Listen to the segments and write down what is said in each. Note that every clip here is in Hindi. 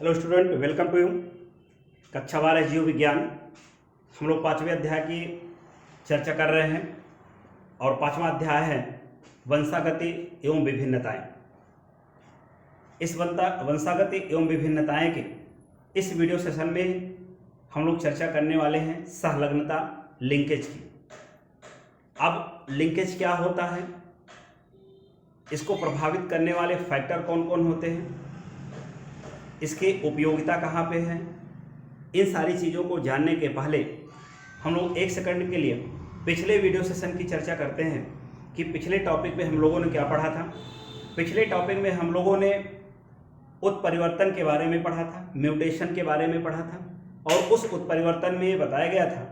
Hello student, welcome to you. कक्षा 12 जीव विज्ञान। हम लोग 5वें अध्याय की चर्चा कर रहे हैं और 5वां अध्याय है वंशागति एवं विभिन्नताएं। इस वंशागति एवं विभिन्नताएं के इस वीडियो सेशन में हम लोग चर्चा करने वाले हैं सहलग्नता, लिंकेज की। अब लिंकेज क्या होता है, इसको प्रभावित करने वाले फैक्टर कौन कौन होते हैं, इसकी उपयोगिता कहाँ पे है, इन सारी चीज़ों को जानने के पहले हम लोग एक सेकंड के लिए पिछले वीडियो सेशन की चर्चा करते हैं कि पिछले टॉपिक में हम लोगों ने क्या पढ़ा था। पिछले टॉपिक में हम लोगों ने उत्परिवर्तन के बारे में पढ़ा था, म्यूटेशन के बारे में पढ़ा था, और उस उत्परिवर्तन में ये बताया गया था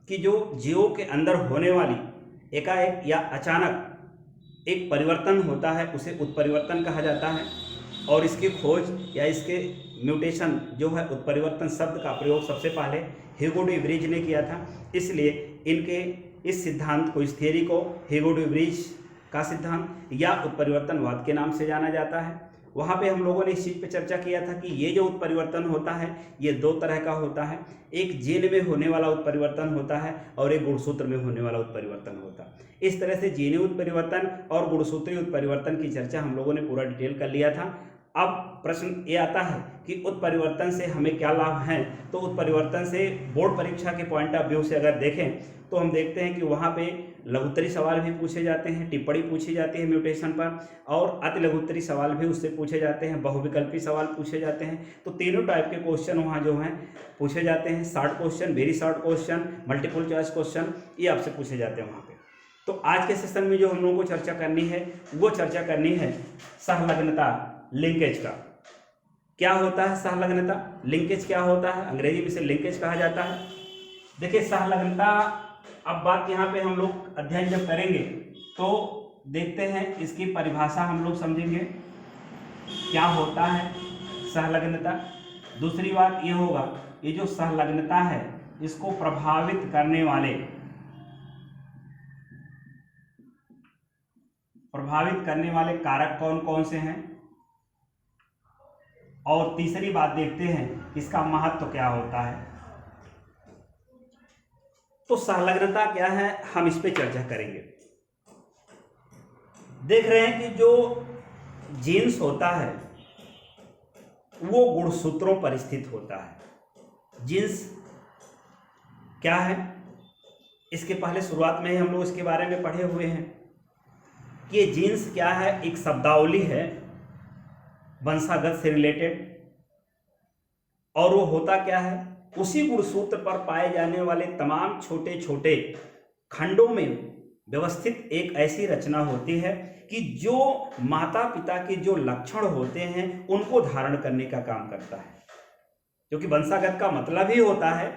कि जो जीवों के अंदर होने वाली एकाएक या अचानक एक परिवर्तन होता है उसे उत्परिवर्तन कहा जाता है। और इसकी खोज या इसके म्यूटेशन जो है उत्परिवर्तन शब्द का प्रयोग सबसे पहले ह्यूगो डी व्रीज ने किया था। इसलिए इनके इस सिद्धांत को, इस थियरी को ह्यूगो डी व्रीज का सिद्धांत या उत्परिवर्तनवाद के नाम से जाना जाता है। वहाँ पे हम लोगों ने इस चीज़ पे चर्चा किया था कि ये जो उत्परिवर्तन होता है ये दो तरह का होता है। एक जीन में होने वाला उत्परिवर्तन होता है और एक गुणसूत्र में होने वाला उत्परिवर्तन होता है। इस तरह से जीनी उत्परिवर्तन और गुणसूत्रीय उत्परिवर्तन की चर्चा हम लोगों ने पूरा डिटेल कर लिया था। अब प्रश्न ये आता है कि उत्परिवर्तन से हमें क्या लाभ हैं। तो उत्परिवर्तन से बोर्ड परीक्षा के पॉइंट ऑफ व्यू से अगर देखें तो हम देखते हैं कि वहाँ पे लघुत्तरी सवाल भी पूछे जाते हैं, टिप्पणी पूछी जाती है म्यूटेशन पर, और अति लघुत्तरी सवाल भी उससे पूछे जाते हैं, बहुविकल्पी सवाल पूछे जाते हैं। तो तीनों टाइप के क्वेश्चन वहाँ जो हैं पूछे जाते हैं। Short question, very short question, multiple choice question, ये आपसे पूछे जाते हैं वहाँ पे। तो आज के सेशन में जो हम लोगों को चर्चा करनी है वो चर्चा करनी है सहलग्नता, लिंकेज का। क्या होता है सहलग्नता, लिंकेज क्या होता है, अंग्रेजी में इसे लिंकेज कहा जाता है। देखिए सहलग्नता, अब बात यहाँ पे हम लोग अध्ययन जब करेंगे तो देखते हैं इसकी परिभाषा हम लोग समझेंगे क्या होता है सहलग्नता। दूसरी बात ये होगा ये जो सहलग्नता है इसको प्रभावित करने वाले कारक कौन कौन से हैं, और तीसरी बात देखते हैं इसका महत्व क्या होता है। तो सहलग्नता क्या है हम इस पे चर्चा करेंगे। देख रहे हैं कि जो जीन्स होता है वो गुणसूत्रों पर स्थित होता है। जीन्स क्या है, इसके पहले शुरुआत में ही हम लोग इसके बारे में पढ़े हुए हैं कि ये जीन्स क्या है, एक शब्दावली है वंशागत से रिलेटेड, और वो होता क्या है, उसी गुणसूत्र पर पाए जाने वाले तमाम छोटे छोटे खंडों में व्यवस्थित एक ऐसी रचना होती है कि जो माता पिता के जो लक्षण होते हैं उनको धारण करने का काम करता है। क्योंकि वंशागत का मतलब ही होता है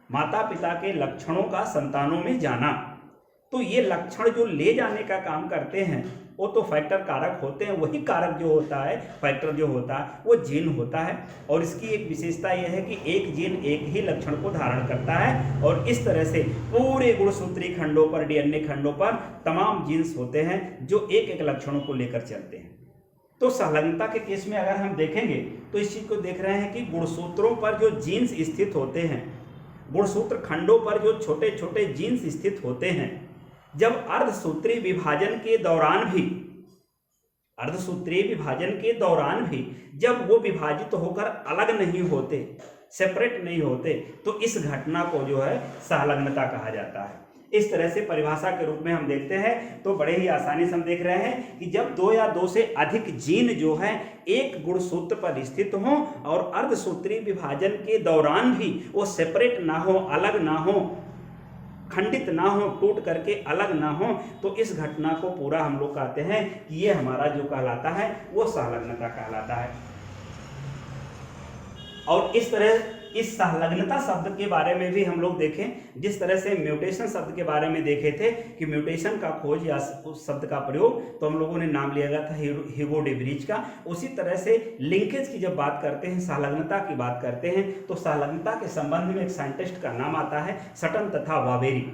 माता पिता के लक्षणों का संतानों में जाना। तो ये लक्षण जो ले जाने का काम करते हैं वो तो फैक्टर कारक होते हैं। वही कारक जो होता है, फैक्टर जो होता है, वो जीन होता है। और इसकी एक विशेषता यह है कि एक जीन एक ही लक्षण को धारण करता है, और इस तरह से पूरे गुणसूत्री खंडों पर, डीएनए खंडों पर तमाम जीन्स होते हैं जो एक एक लक्षणों को लेकर चलते हैं। तो सहलग्नता के केस में अगर हम देखेंगे तो इस चीज को देख रहे हैं कि गुणसूत्रों पर जो जीन्स स्थित होते हैं, गुणसूत्र खंडों पर जो छोटे छोटे जीन्स स्थित होते हैं, जब अर्धसूत्रीय विभाजन के दौरान भी जब वो विभाजित होकर अलग नहीं होते, सेपरेट नहीं होते, तो इस घटना को जो है सहलग्नता कहा जाता है। इस तरह से परिभाषा के रूप में हम देखते हैं तो बड़े ही आसानी से हम देख रहे हैं कि जब दो या दो से अधिक जीन जो है एक गुणसूत्र पर स्थित हों और अर्धसूत्रीय विभाजन के दौरान भी वो सेपरेट ना हो, अलग ना हो, खंडित ना हो, टूट करके अलग ना हो, तो इस घटना को पूरा हम लोग कहते हैं कि ये हमारा जो कहलाता है वो सहलग्नता कहलाता है। और इस तरह इस सहलग्नता शब्द के बारे में भी हम लोग देखें, जिस तरह से म्यूटेशन शब्द के बारे में देखे थे कि म्यूटेशन का खोज या उस शब्द का प्रयोग तो हम लोगों ने नाम लिया गया था ह्यूगो डी व्रीज का। उसी तरह से लिंकेज की जब बात करते हैं, सहलग्नता की बात करते हैं, तो सहलग्नता के संबंध में एक साइंटिस्ट का नाम आता है सटन तथा वावेरी।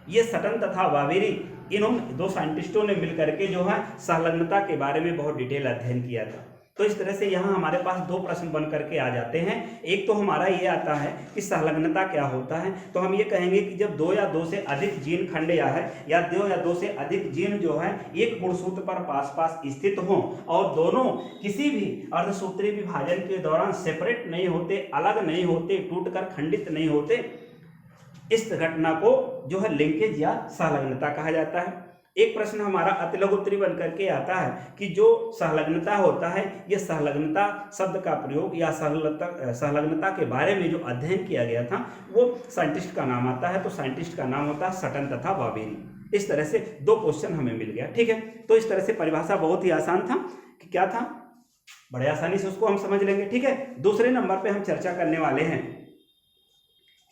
ये सटन तथा वावेरी, इन्होंने दो साइंटिस्टों ने मिलकर के जो है सहलग्नता के बारे में बहुत डिटेल अध्ययन किया था। तो इस तरह से यहाँ हमारे पास दो प्रश्न बन करके आ जाते हैं। एक तो हमारा ये आता है कि संलग्नता क्या होता है, तो हम ये कहेंगे कि जब दो या दो से अधिक जीन खंड या दो या दो से अधिक जीन जो है एक गुणसूत्र पर पास पास स्थित हों और दोनों किसी भी अर्धसूत्रीय विभाजन के दौरान सेपरेट नहीं होते, अलग नहीं होते, टूटकर खंडित नहीं होते, इस घटना को जो है लिंकेज या संलग्नता कहा जाता है। एक प्रश्न हमारा अतिलघु उत्तरीय बन करके आता है कि जो संलग्नता होता है, यह संलग्नता शब्द का प्रयोग या संलग्नता के बारे में जो अध्ययन किया गया था वो साइंटिस्ट का नाम आता है, तो साइंटिस्ट का नाम होता है सटन तथा बाबेरी। इस तरह से दो क्वेश्चन हमें मिल गया, ठीक है। तो इस तरह से परिभाषा बहुत ही आसान था कि क्या था, बड़े आसानी से उसको हम समझ लेंगे, ठीक है। दूसरे नंबर पे हम चर्चा करने वाले हैं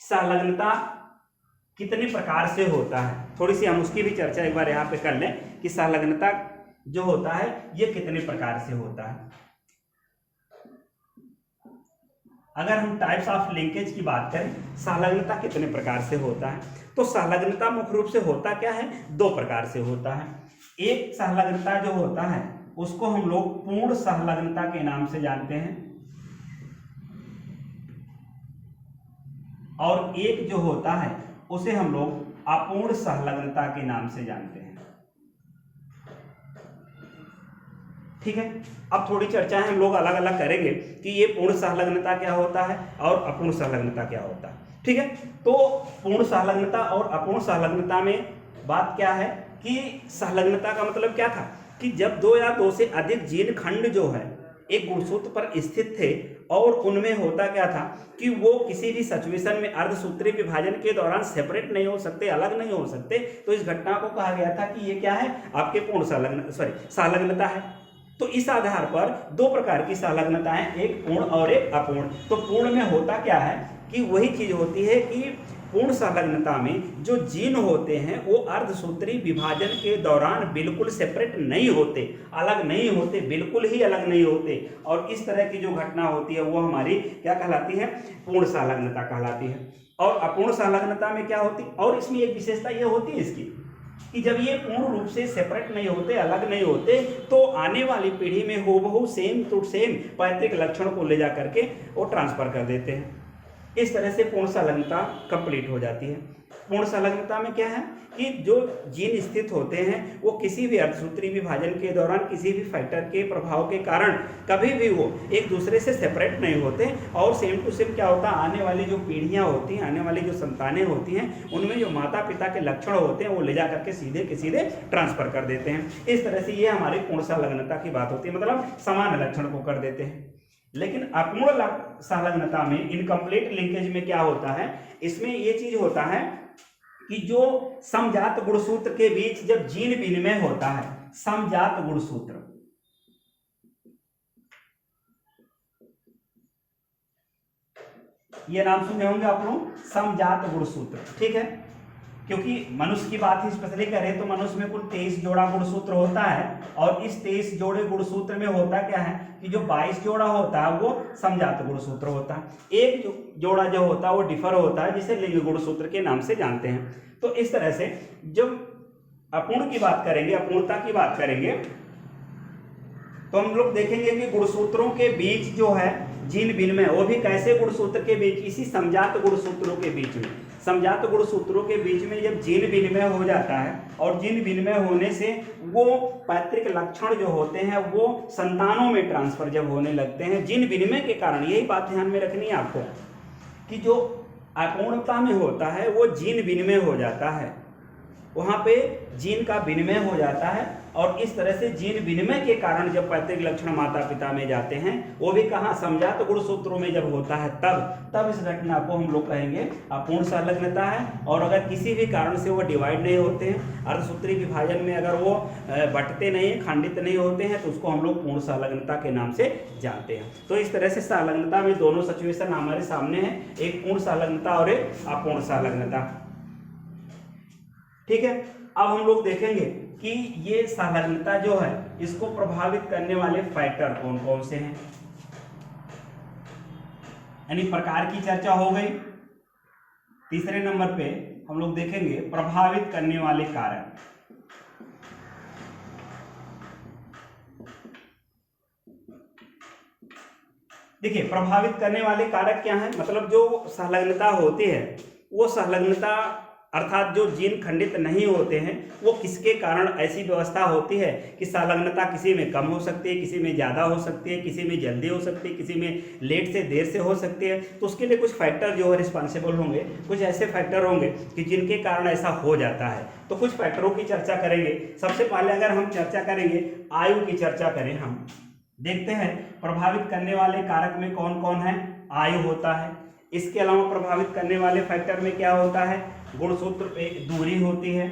संलग्नता कितने प्रकार से होता है। थोड़ी सी हम उसकी भी चर्चा एक बार यहाँ पे कर लें कि संलग्नता जो होता है ये कितने प्रकार से होता है। अगर हम टाइप्स ऑफ लिंकेज की बात करें, संलग्नता कितने प्रकार से होता है, तो संलग्नता मुख्य रूप से होता क्या है, दो प्रकार से होता है। एक संलग्नता जो होता है उसको हम लोग पूर्ण संलग्नता के नाम से जानते हैं, और एक जो होता है उसे हम लोग अपूर्ण संलग्नता के नाम से जानते हैं, ठीक है। अब थोड़ी चर्चाएं हम लोग अलग अलग करेंगे कि ये पूर्ण संलग्नता क्या होता है और अपूर्ण संलग्नता क्या होता है, ठीक है। तो पूर्ण संलग्नता और अपूर्ण संलग्नता में बात क्या है कि संलग्नता का मतलब क्या था कि जब दो या दो से अधिक जीन खंड जो है एक गुणसूत्र पर स्थित थे और उनमें होता क्या था कि वो किसी भी सिचुएशन में अर्धसूत्रीय विभाजन के दौरान सेपरेट नहीं हो सकते, अलग नहीं हो सकते, तो इस घटना को कहा गया था कि ये क्या है, आपके पूर्ण संलग्नता है। तो इस आधार पर दो प्रकार की संलग्नताएं, एक पूर्ण और एक अपूर्ण। तो पूर्ण में होता क्या है कि वही चीज होती है कि पूर्ण संलग्नता में जो जीन होते हैं वो अर्धसूत्रीय विभाजन के दौरान बिल्कुल सेपरेट नहीं होते, अलग नहीं होते, बिल्कुल ही अलग नहीं होते, और इस तरह की जो घटना होती है वो हमारी क्या कहलाती है, पूर्ण संलग्नता कहलाती है। और अपूर्ण संलग्नता में क्या होती, और इसमें एक विशेषता ये होती है इसकी कि जब ये पूर्ण रूप से सेपरेट नहीं होते, अलग नहीं होते, तो आने वाली पीढ़ी में हूबहू सेम टू सेम पैतृक लक्षण को ले जा करके वो ट्रांसफर कर देते हैं। इस तरह से पूर्ण संलग्नता कंप्लीट हो जाती है। पूर्ण संलग्नता में क्या है कि जो जीन स्थित होते हैं वो किसी भी अर्धसूत्रीय विभाजन के दौरान किसी भी फैक्टर के प्रभाव के कारण कभी भी वो एक दूसरे से सेपरेट नहीं होते, और सेम टू सेम क्या होता है, आने वाली जो पीढ़ियां होती हैं, आने वाली जो संतानें होती हैं, उनमें जो माता पिता के लक्षण होते हैं वो ले जा करके सीधे के सीधे ट्रांसफर कर देते हैं। इस तरह से ये हमारी पूर्ण संलग्नता की बात होती है, मतलब समान लक्षण को कर देते हैं। लेकिन अपूर्ण संलग्नता में, इनकम्प्लीट लिंकेज में क्या होता है, इसमें ये चीज होता है कि जो समजात गुणसूत्र के बीच जब जीन विनिमय होता है, समजात गुणसूत्र, ये नाम सुने होंगे आप लोग, समजात गुणसूत्र, ठीक है। क्योंकि मनुष्य की बात ही स्पेशली करें तो मनुष्य में कुल 23 जोड़ा गुणसूत्र होता है, और इस 23 जोड़े गुणसूत्र में होता क्या है कि जो 22 जोड़ा होता है वो समजात गुणसूत्र होता है। एक जोड़ा जो होता है वो डिफर होता है, जिसे लिंग गुणसूत्र के नाम से जानते हैं। तो इस तरह से जब अपूर्ण की बात करेंगे, अपूर्णता की बात करेंगे, तो हम लोग देखेंगे कि गुणसूत्रों के बीच जो है जीन विनिमय, वो भी कैसे गुणसूत्र के बीच, इसी समजात गुणसूत्रों के बीच में, समजात गुणसूत्रों के बीच में जब जीन विनिमय हो जाता है, और जीन विनिमय होने से वो पैतृक लक्षण जो होते हैं वो संतानों में ट्रांसफर जब होने लगते हैं जीन विनिमय के कारण, यही बात ध्यान में रखनी है आपको कि जो अपूर्णता में होता है वो जीन विनिमय हो जाता है, वहाँ पे जीन का विनिमय हो जाता है, और इस तरह से जीन विनिमय के कारण जब पैतृक लक्षण माता पिता में जाते हैं, वो भी कहाँ, समजात गुणसूत्रों में जब होता है तब इस घटना को हम लोग कहेंगे अपूर्ण संलग्नता है। और अगर किसी भी कारण से वो डिवाइड नहीं होते हैं, अर्धसूत्रीय विभाजन में अगर वो बंटते नहीं, खंडित नहीं होते हैं, तो उसको हम लोग पूर्ण संलग्नता के नाम से जानते हैं। तो इस तरह से संलग्नता में दोनों सिचुएशन हमारे सामने है, एक पूर्ण संलग्नता और एक अपूर्ण संलग्नता, ठीक है। अब हम लोग देखेंगे कि ये संलग्नता जो है इसको प्रभावित करने वाले फैक्टर कौन कौन से हैं, यानी प्रकार की चर्चा हो गई। तीसरे नंबर पे हम लोग देखेंगे प्रभावित करने वाले कारक। देखिए, प्रभावित करने वाले कारक क्या हैं, मतलब जो संलग्नता होती है वो संलग्नता अर्थात जो जीन खंडित नहीं होते हैं वो किसके कारण ऐसी व्यवस्था होती है कि संलग्नता किसी में कम हो सकती है, किसी में ज़्यादा हो सकती है, किसी में जल्दी हो सकती है, किसी में लेट से देर से हो सकती है। तो उसके लिए कुछ फैक्टर जो है रिस्पॉन्सिबल होंगे, कुछ ऐसे फैक्टर होंगे कि जिनके कारण ऐसा हो जाता है। तो कुछ फैक्टरों की चर्चा करेंगे। सबसे पहले अगर हम चर्चा करेंगे, आयु की चर्चा करें, हम देखते हैं प्रभावित करने वाले कारक में कौन कौन है। आयु होता है, इसके अलावा प्रभावित करने वाले फैक्टर में क्या होता है, गुणसूत्र पे दूरी होती है,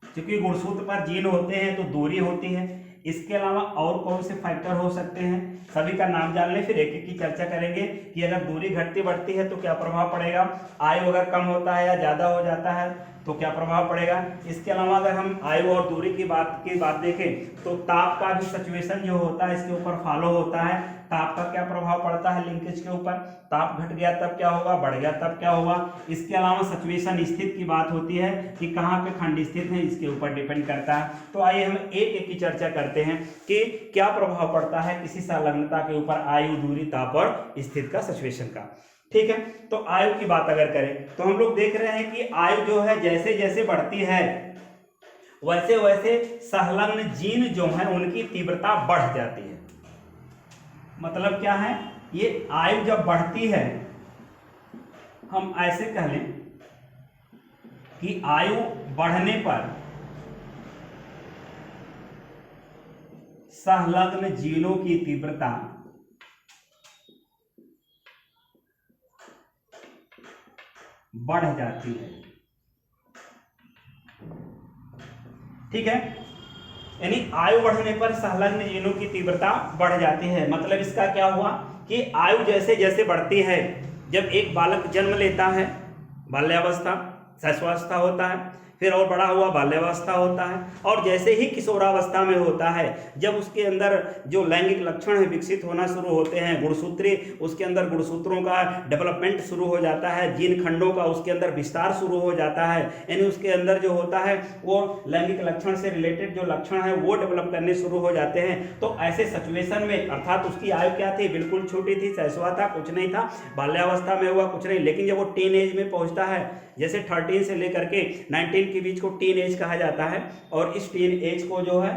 क्योंकि गुणसूत्र पर जीन होते हैं तो दूरी होती है। इसके अलावा और कौन से फैक्टर हो सकते हैं, सभी का नाम जान लें, फिर एक एक की चर्चा करेंगे कि अगर दूरी घटती बढ़ती है तो क्या प्रभाव पड़ेगा, आयु अगर कम होता है या ज़्यादा हो जाता है तो क्या प्रभाव पड़ेगा। इसके अलावा अगर हम आयु और दूरी की बात देखें तो ताप का भी सिचुएशन जो होता है इसके ऊपर फॉलो होता है। ताप का क्या प्रभाव पड़ता है लिंकेज के ऊपर, ताप घट गया तब क्या होगा, बढ़ गया तब क्या होगा। इसके अलावा सिचुएशन स्थित की बात होती है कि कहाँ पे खंड स्थित है, इसके ऊपर डिपेंड करता है। तो आइए हम एक एक की चर्चा करते हैं कि क्या प्रभाव पड़ता है किसी संलग्नता के ऊपर, आयु, दूरी, ताप और स्थित का, सिचुएशन का। ठीक है, तो आयु की बात अगर करें तो हम लोग देख रहे हैं कि आयु जो है जैसे जैसे बढ़ती है वैसे वैसे संलग्न जीन जो है उनकी तीव्रता बढ़ जाती है। मतलब क्या है, ये आयु जब बढ़ती है, हम ऐसे कह लें कि आयु बढ़ने पर संलग्न जीनों की तीव्रता बढ़ जाती है। ठीक है, यानी आयु बढ़ने पर संलग्न जीनों की तीव्रता बढ़ जाती है। मतलब इसका क्या हुआ कि आयु जैसे जैसे बढ़ती है, जब एक बालक जन्म लेता है बाल्यावस्था, शैशवावस्था होता है, फिर और बड़ा हुआ बाल्यावस्था होता है, और जैसे ही किशोरावस्था में होता है, जब उसके अंदर जो लैंगिक लक्षण है विकसित होना शुरू होते हैं, गुणसूत्री, उसके अंदर गुणसूत्रों का डेवलपमेंट शुरू हो जाता है, जीन खंडों का उसके अंदर विस्तार शुरू हो जाता है, यानी उसके अंदर जो होता है वो लैंगिक लक्षण से रिलेटेड जो लक्षण है वो डेवलप करने शुरू हो जाते हैं। तो ऐसे सिचुएशन में अर्थात उसकी आयु क्या थी, बिल्कुल छोटी थी, शैशवा था, कुछ नहीं था, बाल्यावस्था में हुआ कुछ नहीं, लेकिन जब वो टीन एज में पहुंचता है, जैसे 13 से लेकर के 19 के बीच को टीन एज कहा जाता है, और इस टीन एज को जो है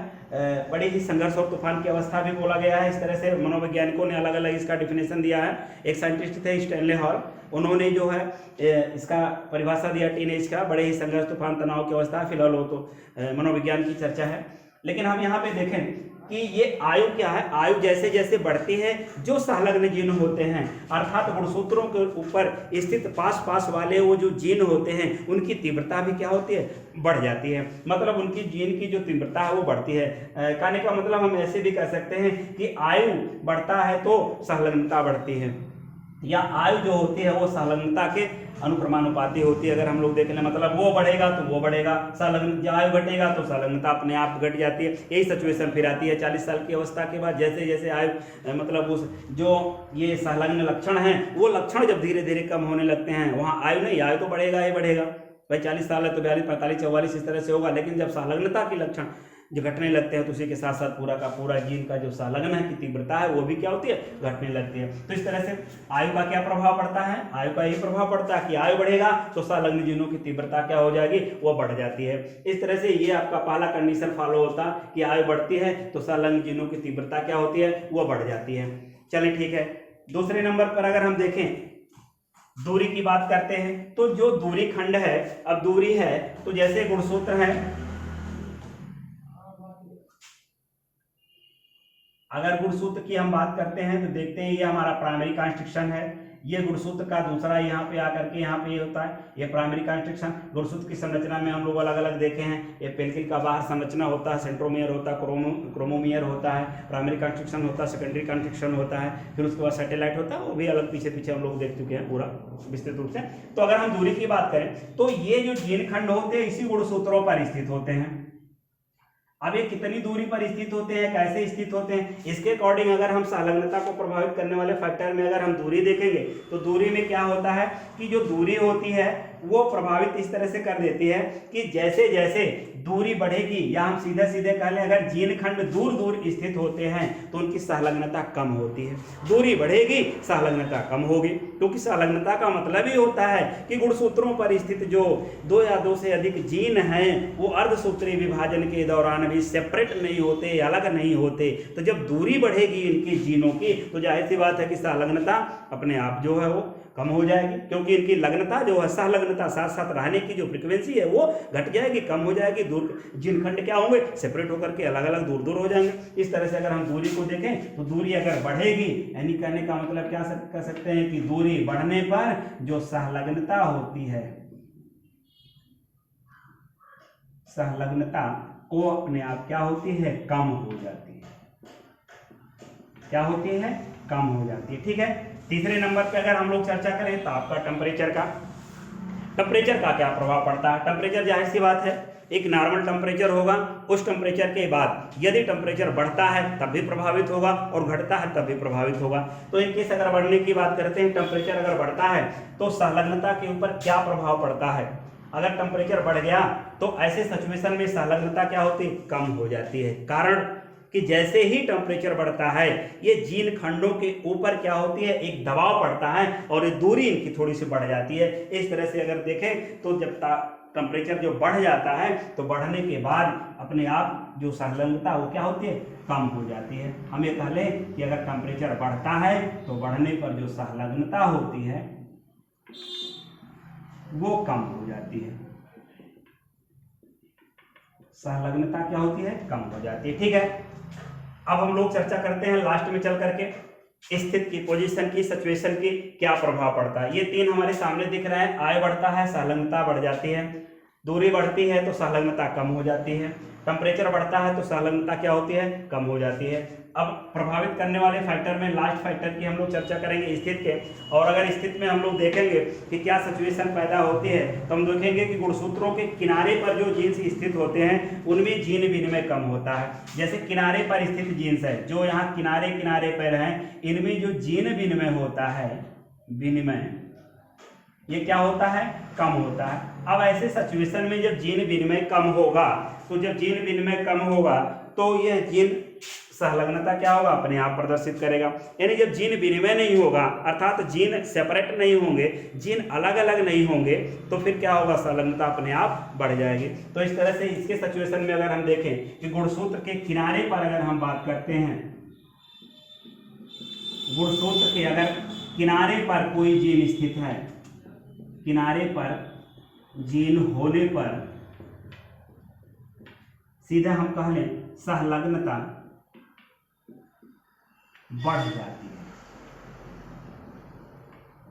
बड़ी ही संघर्ष और तूफान की अवस्था भी बोला गया है। इस तरह से मनोवैज्ञानिकों ने अलग अलग इसका डिफिनेशन दिया है। एक साइंटिस्ट थे स्टैनले हॉल, उन्होंने जो है इसका परिभाषा दिया टीन एज का, बड़े ही संघर्ष तूफान तनाव की अवस्था। फिलहाल वो तो मनोविज्ञान की चर्चा है, लेकिन हम यहाँ पे देखें कि ये आयु क्या है, आयु जैसे जैसे बढ़ती है, जो संलग्न जीन होते हैं अर्थात गुणसूत्रों के ऊपर स्थित पास पास वाले वो जो जीन होते हैं उनकी तीव्रता भी क्या होती है, बढ़ जाती है। मतलब उनकी जीन की जो तीव्रता है वो बढ़ती है। कहने का मतलब हम ऐसे भी कह सकते हैं कि आयु बढ़ता है तो संलग्नता बढ़ती है, या आयु जो होती है वो संलग्नता के अनुक्रमानुपाती होती है। अगर हम लोग देख लें, मतलब वो बढ़ेगा तो वो बढ़ेगा, संलग्न आयु घटेगा तो संलग्नता अपने आप घट जाती है। यही सिचुएशन फिर आती है 40 साल की अवस्था के बाद, जैसे जैसे आयु मतलब उस जो ये संलग्न लक्षण हैं वो लक्षण जब धीरे धीरे कम होने लगते हैं, वहाँ आयु नहीं, आयु तो बढ़ेगा ही बढ़ेगा। भाई 40 साल है तो 42, 45, 44 इस तरह से होगा, लेकिन जब संलग्नता के लक्षण जो घटने लगते हैं तो उसी के साथ साथ पूरा का पूरा जीन का जो संलग्न है की तीव्रता है वो भी क्या होती है, घटने लगती है। तो इस तरह से आयु का क्या प्रभाव पड़ता है, आयु का यही प्रभाव पड़ता है कि आयु बढ़ेगा तो संलग्न जीनों की तीव्रता क्या हो जाएगी, वो बढ़ जाती है। इस तरह से ये आपका पहला कंडीशन फॉलो होता है कि आयु बढ़ती है तो संलग्न जीनों की तीव्रता क्या होती है, वो बढ़ जाती है। चलिए ठीक है, दूसरे नंबर पर अगर हम देखें दूरी की बात करते हैं, तो जो दूरी खंड है, अब दूरी है तो जैसे गुणसूत्र है, अगर गुणसूत्र की हम बात करते हैं तो देखते हैं ये हमारा प्राइमरी कॉन्स्ट्रिक्शन है, ये गुणसूत्र का दूसरा यहाँ पे आकर के यहाँ पे ये होता है, ये प्राइमरी कॉन्स्ट्रिक्शन। गुणसूत्र की संरचना में हम लोग अलग अलग देखे हैं, ये पेल्किल का बाहर संरचना होता है, सेंट्रोमियर होता है, क्रोमोमियर होता है, प्राइमरी कॉन्स्ट्रिक्शन होता है, सेकेंडरी कॉन्स्ट्रिक्शन होता है, फिर उसके बाद सैटेलाइट होता है, वो भी अलग पीछे पीछे हम लोग देख चुके हैं पूरा विस्तृत रूप से। तो अगर हम दूरी की बात करें तो ये जो जीन खंड होते हैं इसी गुणसूत्रों पर स्थित होते हैं। अब ये कितनी दूरी पर स्थित होते हैं, कैसे स्थित होते हैं, इसके अकॉर्डिंग अगर हम संलग्नता को प्रभावित करने वाले फैक्टर में अगर हम दूरी देखेंगे तो दूरी में क्या होता है कि जो दूरी होती है वो प्रभावित इस तरह से कर देती है कि जैसे जैसे दूरी बढ़ेगी, या हम सीधे सीधे कह लें अगर जीन खंड दूर दूर स्थित होते हैं तो उनकी सहलग्नता कम होती है। दूरी बढ़ेगी, सहलग्नता कम होगी, क्योंकि सहलग्नता का मतलब ही होता है कि गुणसूत्रों पर स्थित जो 2 या 2 से अधिक जीन हैं वो अर्धसूत्री विभाजन के दौरान भी सेपरेट नहीं होते, अलग नहीं होते। तो जब दूरी बढ़ेगी इनकी जीनों की तो जाहिर सी बात है कि सहलग्नता अपने आप जो है वो कम हो जाएगी, क्योंकि इनकी लग्नता जो है, सहलग्नता साथ साथ रहने की जो फ्रिक्वेंसी है वो घट जाएगी, कम हो जाएगी। दूर जीन खंड क्या होंगे, सेपरेट होकर के अलग अलग दूर दूर हो जाएंगे। इस तरह से अगर हम दूरी को देखें तो दूरी अगर बढ़ेगी, यानी कहने का मतलब क्या कह सकते हैं कि दूरी बढ़ने पर जो सहलग्नता होती है, सहलग्नता वो अपने आप क्या होती है, कम हो जाती है। क्या होती है, कम हो जाती है। ठीक है, तीसरे नंबर पे अगर हम लोग चर्चा करें तो आपका टेम्परेचर का क्या प्रभाव पड़ता है। टेम्परेचर जाहिर सी बात है एक नॉर्मल टेम्परेचर होगा, उस टेम्परेचर के बाद यदि टेम्परेचर बढ़ता है तब भी प्रभावित होगा और घटता है तब भी प्रभावित होगा। तो इन केस अगर बढ़ने की बात करते हैं, टेम्परेचर अगर बढ़ता है तो सहलग्नता के ऊपर क्या प्रभाव पड़ता है। अगर टेम्परेचर बढ़ गया तो ऐसे सिचुएशन में सहलग्नता क्या होती है, कम हो जाती है। कारण कि जैसे ही टेम्परेचर बढ़ता है ये जीन खंडों के ऊपर क्या होती है, एक दबाव पड़ता है और ये दूरी इनकी थोड़ी सी बढ़ जाती है। इस तरह से अगर देखें तो जब टेम्परेचर जो बढ़ जाता है तो बढ़ने के बाद अपने आप जो सहलग्नता वो क्या होती है, कम हो जाती है। हम ये कह लें कि अगर टेम्परेचर बढ़ता है तो बढ़ने पर जो सहलग्नता होती है वो कम हो जाती है, सहलग्नता क्या होती है, कम हो जाती है। ठीक है, अब हम लोग चर्चा करते हैं लास्ट में चल करके स्थिति की, पोजीशन की, सिचुएशन की क्या प्रभाव पड़ता है। ये तीन हमारे सामने दिख रहे हैं। आय बढ़ता है, सहलग्नता बढ़ जाती है। दूरी बढ़ती है तो सहलग्नता कम हो जाती है। टेम्परेचर बढ़ता है तो सहलग्नता क्या होती है, कम हो जाती है। अब प्रभावित करने वाले फैक्टर में लास्ट फैक्टर की हम लोग चर्चा करेंगे, स्थिति के। और अगर स्थिति में हम लोग देखेंगे कि क्या सिचुएशन पैदा होती है तो हम देखेंगे कि गुणसूत्रों के किनारे पर जो जीन्स स्थित होते हैं उनमें जीन विनिमय कम होता है। जैसे किनारे पर स्थित जीन्स है, जो यहाँ किनारे किनारे पर हैं, इनमें जो जीन विनिमय होता है, विनिमय ये क्या होता है, कम होता है। अब ऐसे सिचुएशन में जब जीन विनिमय कम होगा तो जब जीन विनिमय कम होगा तो यह जीन सहलग्नता क्या होगा, अपने आप प्रदर्शित करेगा। यानी जब जीन विनिमय नहीं होगा, अर्थात जीन सेपरेट नहीं होंगे, जीन अलग अलग नहीं होंगे, तो फिर क्या होगा, सहलग्नता अपने आप बढ़ जाएगी। तो इस तरह से इसके सिचुएशन में अगर हम देखें कि गुणसूत्र के किनारे पर अगर हम बात करते हैं, गुणसूत्र के अगर किनारे पर कोई जीन स्थित है, किनारे पर जीन होने पर सीधा हम कह लें सहलग्नता बढ़ जाती है।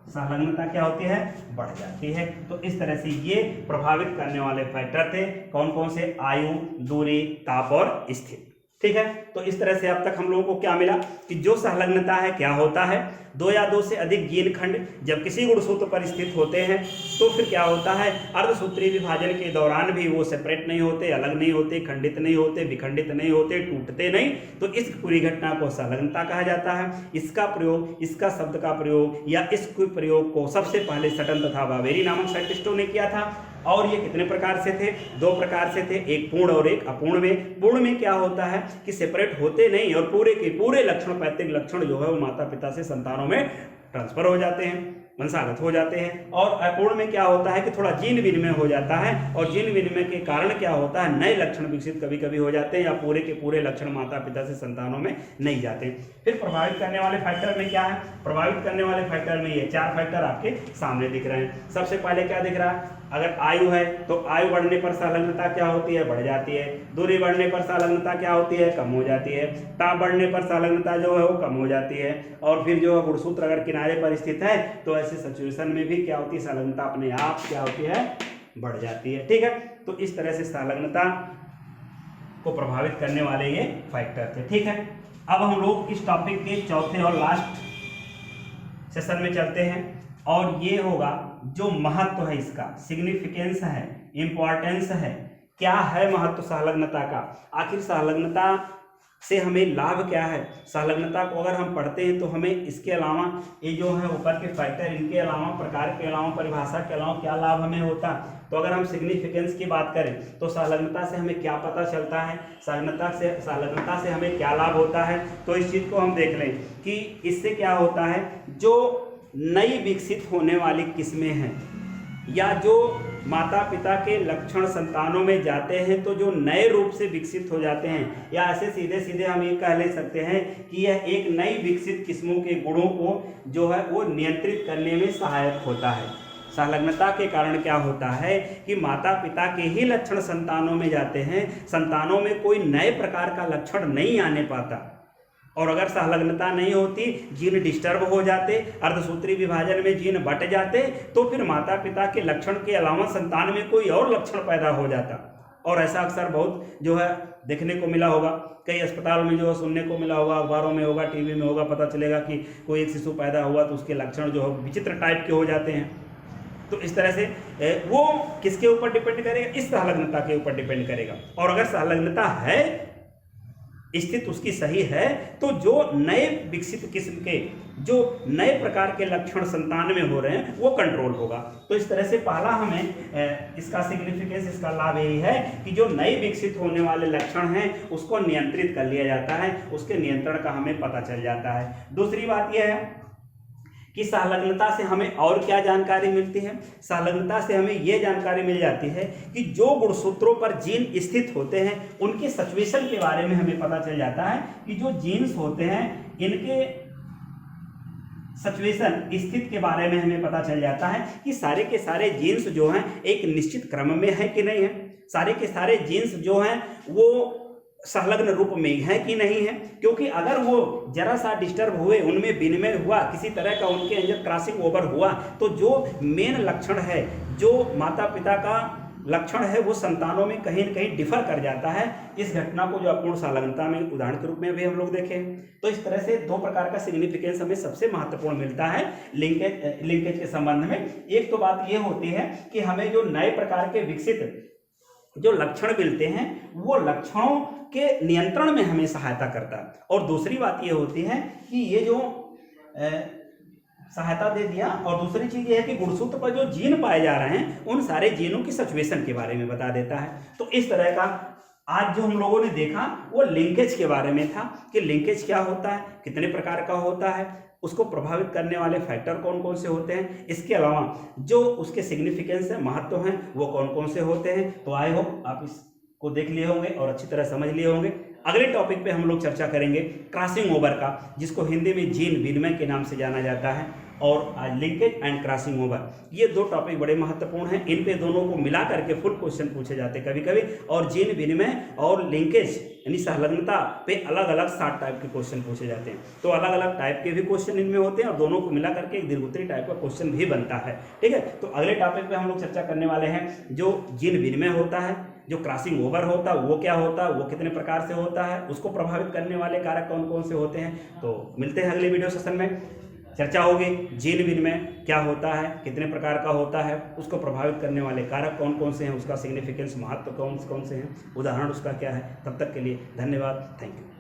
सहलग्नता क्या होती है, बढ़ जाती है। तो इस तरह से ये प्रभावित करने वाले फैक्टर थे। कौन कौन से, आयु, दूरी, ताप और स्थिति। ठीक है, तो इस तरह से अब तक हम लोगों को क्या मिला कि जो सहलग्नता है क्या होता है, 2 या 2 से अधिक जीन खंड जब किसी गुणसूत्र पर स्थित होते हैं तो फिर क्या होता है, अर्धसूत्री विभाजन के दौरान भी वो सेपरेट नहीं होते, अलग नहीं होते, खंडित नहीं होते, विखंडित नहीं होते, टूटते नहीं। तो इस पूरी घटना को सहलग्नता कहा जाता है। इसका प्रयोग, इसका शब्द का प्रयोग या इस प्रयोग को सबसे पहले सटन तथा बावेरी नामक साइंटिस्टों ने किया था। और ये कितने प्रकार से थे, 2 प्रकार से थे, एक पूर्ण और एक अपूर्ण में। पूर्ण में क्या होता है कि सेपरेट होते नहीं और पूरे के पूरे लक्षण, पैतृक लक्षण जो है वो माता पिता से संतानों में ट्रांसफर हो जाते हैं, वंशागत हो जाते हैं। और अपूर्ण में क्या होता है कि थोड़ा जीन विनिमय हो जाता है और जीन विनिमय के कारण क्या होता है, नए लक्षण विकसित कभी कभी हो जाते हैं या पूरे के पूरे लक्षण माता पिता से संतानों में नहीं जाते। फिर प्रभावित करने वाले फैक्टर में क्या है, प्रभावित करने वाले फैक्टर में ये 4 फैक्टर आपके सामने दिख रहे हैं। सबसे पहले क्या दिख रहा है, अगर आयु है तो आयु बढ़ने पर सहलग्नता क्या होती है, बढ़ जाती है। दूरी बढ़ने पर सहलग्नता क्या होती है, कम हो जाती है। ताप बढ़ने पर सहलग्नता जो है वो कम हो जाती है। और फिर जो है गुणसूत्र अगर किनारे पर स्थित है तो ऐसे सिचुएशन में भी क्या होती है, सहलग्नता अपने आप क्या होती है, बढ़ जाती है। ठीक है, तो इस तरह से सहलग्नता को प्रभावित करने वाले ये फैक्टर थे। ठीक है, अब हम लोग इस टॉपिक के चौथे और लास्ट सेशन में चलते हैं और ये होगा जो महत्व है, इसका सिग्निफिकेंस है, इंपॉर्टेंस है, क्या है महत्व सहलग्नता का। आखिर सहलग्नता से हमें लाभ क्या है। संलग्नता को अगर हम पढ़ते हैं तो हमें इसके अलावा ये जो है ऊपर के फैक्टर, इनके अलावा, प्रकार के अलावा, परिभाषा के अलावा क्या लाभ हमें होता। तो अगर हम सिग्निफिकेंस की बात करें तो संलग्नता से हमें क्या पता चलता है, संलग्नता से हमें क्या लाभ होता है। तो इस चीज़ को हम देख लें कि इससे क्या होता है, जो नई विकसित होने वाली किस्में हैं या जो माता पिता के लक्षण संतानों में जाते हैं, तो जो नए रूप से विकसित हो जाते हैं, या ऐसे सीधे सीधे हम ये कह ले सकते हैं कि यह एक नई विकसित किस्मों के गुणों को जो है वो नियंत्रित करने में सहायक होता है। संलग्नता के कारण क्या होता है कि माता पिता के ही लक्षण संतानों में जाते हैं, संतानों में कोई नए प्रकार का लक्षण नहीं आने पाता। और अगर संलग्नता नहीं होती, जीन डिस्टर्ब हो जाते, अर्धसूत्री विभाजन में जीन बट जाते, तो फिर माता पिता के लक्षण के अलावा संतान में कोई और लक्षण पैदा हो जाता। और ऐसा अक्सर बहुत जो है देखने को मिला होगा, कई अस्पताल में जो है सुनने को मिला होगा, अखबारों में होगा, टीवी में होगा, पता चलेगा कि कोई एक शिशु पैदा हुआ तो उसके लक्षण जो है विचित्र टाइप के हो जाते हैं। तो इस तरह से वो किसके ऊपर डिपेंड करेगा, इस संलग्नता के ऊपर डिपेंड करेगा। और अगर संलग्नता है, स्थिति उसकी सही है, तो जो नए विकसित किस्म के, जो नए प्रकार के लक्षण संतान में हो रहे हैं वो कंट्रोल होगा। तो इस तरह से पहला हमें इसका सिग्निफिकेंस, इसका लाभ यही है कि जो नए विकसित होने वाले लक्षण हैं उसको नियंत्रित कर लिया जाता है, उसके नियंत्रण का हमें पता चल जाता है। दूसरी बात यह है कि संलग्नता से हमें और क्या जानकारी मिलती है। संलग्नता से हमें यह जानकारी मिल जाती है कि जो गुणसूत्रों पर जीन स्थित होते हैं उनके सिचुएशन के बारे में हमें पता चल जाता है कि जो जीन्स होते हैं इनके सिचुएशन, स्थिति के बारे में हमें पता चल जाता है कि सारे के सारे जीन्स जो हैं एक निश्चित क्रम में है कि नहीं है, सारे के सारे जीन्स जो हैं वो संलग्न रूप में है कि नहीं है। क्योंकि अगर वो जरा सा डिस्टर्ब हुए, उनमें विनिमय हुआ, किसी तरह का उनके अंदर क्रॉसिंग ओवर हुआ, तो जो मेन लक्षण है, जो माता पिता का लक्षण है, वो संतानों में कहीं न कहीं डिफर कर जाता है। इस घटना को जो अपूर्ण संलग्नता में उदाहरण के रूप में भी हम लोग देखें। तो इस तरह से दो प्रकार का सिग्निफिकेंस हमें सबसे महत्वपूर्ण मिलता है लिंकेज के संबंध में। एक तो बात ये होती है कि हमें जो नए प्रकार के विकसित जो लक्षण मिलते हैं वो लक्षणों के नियंत्रण में हमें सहायता करता है। और दूसरी बात ये होती है कि ये जो सहायता दे दिया, और दूसरी चीज ये है कि गुणसूत्र पर जो जीन पाए जा रहे हैं उन सारे जीनों की सिचुएशन के बारे में बता देता है। तो इस तरह का आज जो हम लोगों ने देखा वो लिंकेज के बारे में था कि लिंकेज क्या होता है, कितने प्रकार का होता है, उसको प्रभावित करने वाले फैक्टर कौन कौन से होते हैं, इसके अलावा जो उसके सिग्निफिकेंस है, महत्व हैं, वो कौन कौन से होते हैं। तो आई होप आप इसको देख लिए होंगे और अच्छी तरह समझ लिए होंगे। अगले टॉपिक पे हम लोग चर्चा करेंगे क्रॉसिंग ओवर का, जिसको हिंदी में जीन विनिमय के नाम से जाना जाता है, और लिंकेज एंड क्रॉसिंग ओवर। ये दो टॉपिक बड़े महत्वपूर्ण हैं। इन पे दोनों को मिला करके फुल क्वेश्चन पूछे जाते हैं कभी कभी। और जीन विनिमय और लिंकेज यानी संलग्नता पे अलग अलग 7 टाइप के क्वेश्चन पूछे जाते हैं। तो अलग अलग टाइप के भी क्वेश्चन इनमें होते हैं और दोनों को मिला करके एक दीर्घोत्तरी टाइप का क्वेश्चन भी बनता है। ठीक है, तो अगले टॉपिक पे हम लोग चर्चा करने वाले हैं जो जीन विनिमय होता है, जो क्रॉसिंग ओवर होता है वो क्या होता है, वो कितने प्रकार से होता है, उसको प्रभावित करने वाले कारक कौन कौन से होते हैं। तो मिलते हैं अगले वीडियो सेशन में, चर्चा होगी जीन विनिमय क्या होता है, कितने प्रकार का होता है, उसको प्रभावित करने वाले कारक कौन कौन से हैं, उसका सिग्निफिकेंस, महत्व कौन कौन से हैं, उदाहरण उसका क्या है। तब तक के लिए धन्यवाद, थैंक यू।